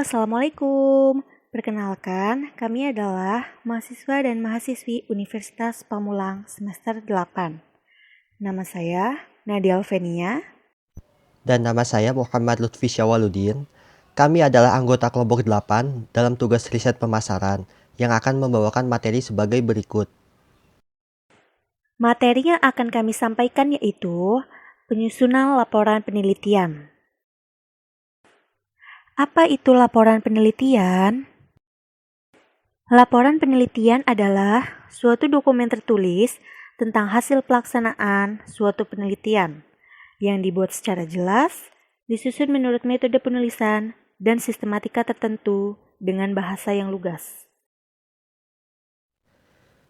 Assalamualaikum. Perkenalkan, kami adalah mahasiswa dan mahasiswi Universitas Pamulang semester 8. Nama saya Nadia Alvenia. Dan nama saya Muhammad Lutfi Syawaludin. Kami adalah anggota kelompok 8 dalam tugas riset pemasaran yang akan membawakan materi sebagai berikut. Materi yang akan kami sampaikan yaitu penyusunan laporan penelitian. Apa itu laporan penelitian? Laporan penelitian adalah suatu dokumen tertulis tentang hasil pelaksanaan suatu penelitian yang dibuat secara jelas, disusun menurut metode penulisan, dan sistematika tertentu dengan bahasa yang lugas.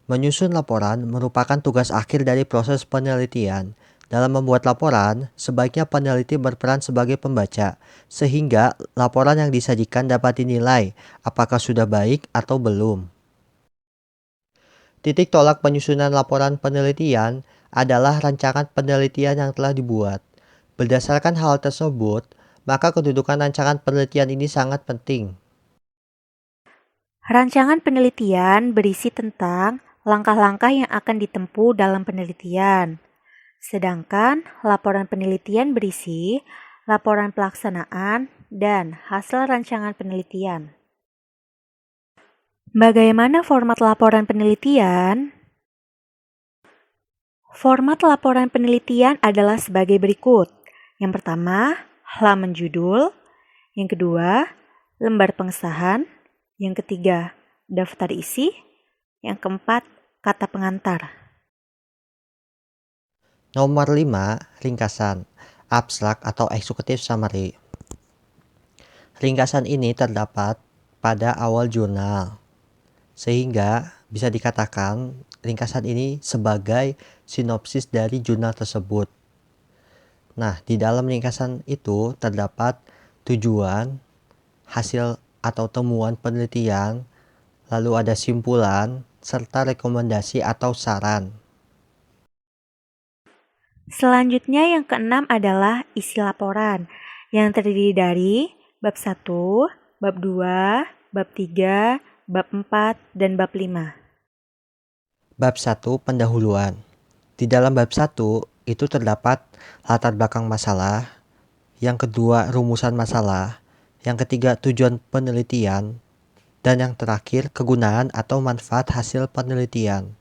Menyusun laporan merupakan tugas akhir dari proses penelitian. Dalam membuat laporan, sebaiknya peneliti berperan sebagai pembaca, sehingga laporan yang disajikan dapat dinilai apakah sudah baik atau belum. Titik tolak penyusunan laporan penelitian adalah rancangan penelitian yang telah dibuat. Berdasarkan hal tersebut, maka kedudukan rancangan penelitian ini sangat penting. Rancangan penelitian berisi tentang langkah-langkah yang akan ditempuh dalam penelitian. Sedangkan laporan penelitian berisi laporan pelaksanaan dan hasil rancangan penelitian. Bagaimana format laporan penelitian? Format laporan penelitian adalah sebagai berikut. Yang pertama, halaman judul. Yang kedua, lembar pengesahan. Yang ketiga, daftar isi. Yang keempat, kata pengantar. Nomor 5, ringkasan, abstrak atau executive summary. Ringkasan ini terdapat pada awal jurnal, sehingga bisa dikatakan ringkasan ini sebagai sinopsis dari jurnal tersebut. Nah, di dalam ringkasan itu terdapat tujuan, hasil atau temuan penelitian, lalu ada simpulan, serta rekomendasi atau saran. Selanjutnya yang keenam adalah isi laporan yang terdiri dari bab 1, bab 2, bab 3, bab 4, dan bab 5. Bab 1, pendahuluan. Di dalam bab 1 itu terdapat latar belakang masalah, yang kedua rumusan masalah, yang ketiga tujuan penelitian, dan yang terakhir kegunaan atau manfaat hasil penelitian.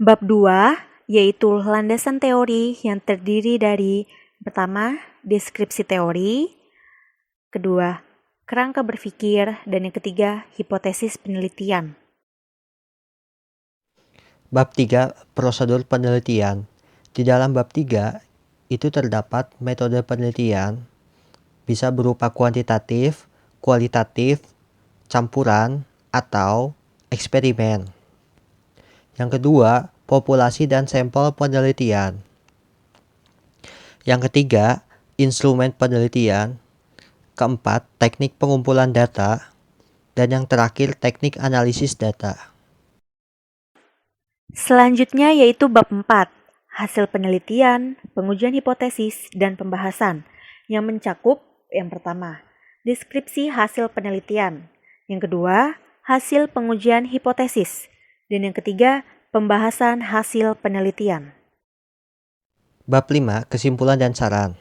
Bab 2 yaitu landasan teori yang terdiri dari pertama, deskripsi teori, kedua, kerangka berpikir, dan yang ketiga, hipotesis penelitian. Bab 3, prosedur penelitian. Di dalam bab 3 itu terdapat metode penelitian, bisa berupa kuantitatif, kualitatif, campuran, atau eksperimen. Yang kedua, populasi dan sampel penelitian. Yang ketiga, instrumen penelitian. Keempat, teknik pengumpulan data. Dan yang terakhir, teknik analisis data. Selanjutnya yaitu bab 4, hasil penelitian, pengujian hipotesis, dan pembahasan, yang mencakup yang pertama, deskripsi hasil penelitian, yang kedua, hasil pengujian hipotesis, dan yang ketiga, pembahasan hasil penelitian. Bab 5, kesimpulan dan saran.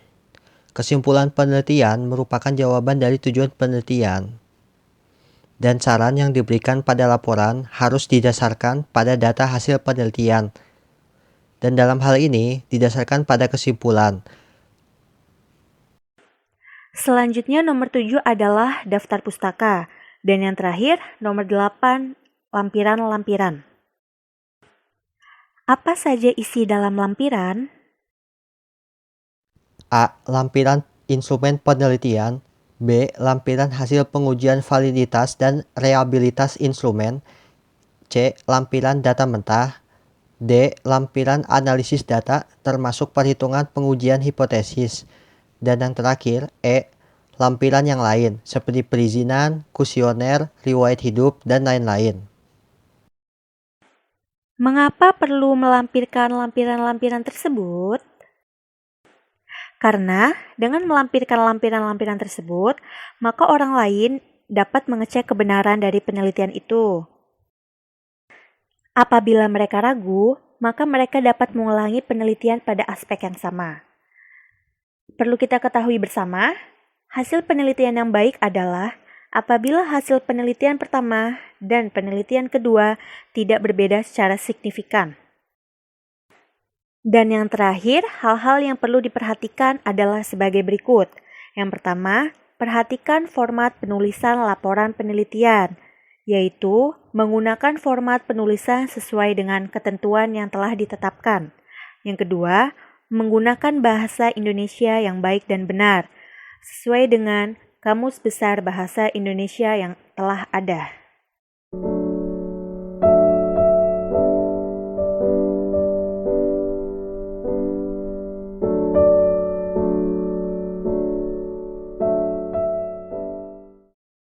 Kesimpulan penelitian merupakan jawaban dari tujuan penelitian. Dan saran yang diberikan pada laporan harus didasarkan pada data hasil penelitian. Dan dalam hal ini didasarkan pada kesimpulan. Selanjutnya nomor 7 adalah daftar pustaka, dan yang terakhir nomor 8, lampiran-lampiran. Apa saja isi dalam lampiran? A. Lampiran instrumen penelitian. B. Lampiran hasil pengujian validitas dan reliabilitas instrumen. C. Lampiran data mentah. D. Lampiran analisis data termasuk perhitungan pengujian hipotesis. Dan yang terakhir, E. Lampiran yang lain seperti perizinan, kuesioner, riwayat hidup, dan lain-lain. Mengapa perlu melampirkan lampiran-lampiran tersebut? Karena dengan melampirkan lampiran-lampiran tersebut, maka orang lain dapat mengecek kebenaran dari penelitian itu. Apabila mereka ragu, maka mereka dapat mengulangi penelitian pada aspek yang sama. Perlu kita ketahui bersama, hasil penelitian yang baik adalah apabila hasil penelitian pertama dan penelitian kedua tidak berbeda secara signifikan. Dan yang terakhir, hal-hal yang perlu diperhatikan adalah sebagai berikut. Yang pertama, perhatikan format penulisan laporan penelitian, yaitu menggunakan format penulisan sesuai dengan ketentuan yang telah ditetapkan. Yang kedua, menggunakan bahasa Indonesia yang baik dan benar, sesuai dengan Kamus Besar Bahasa Indonesia yang telah ada.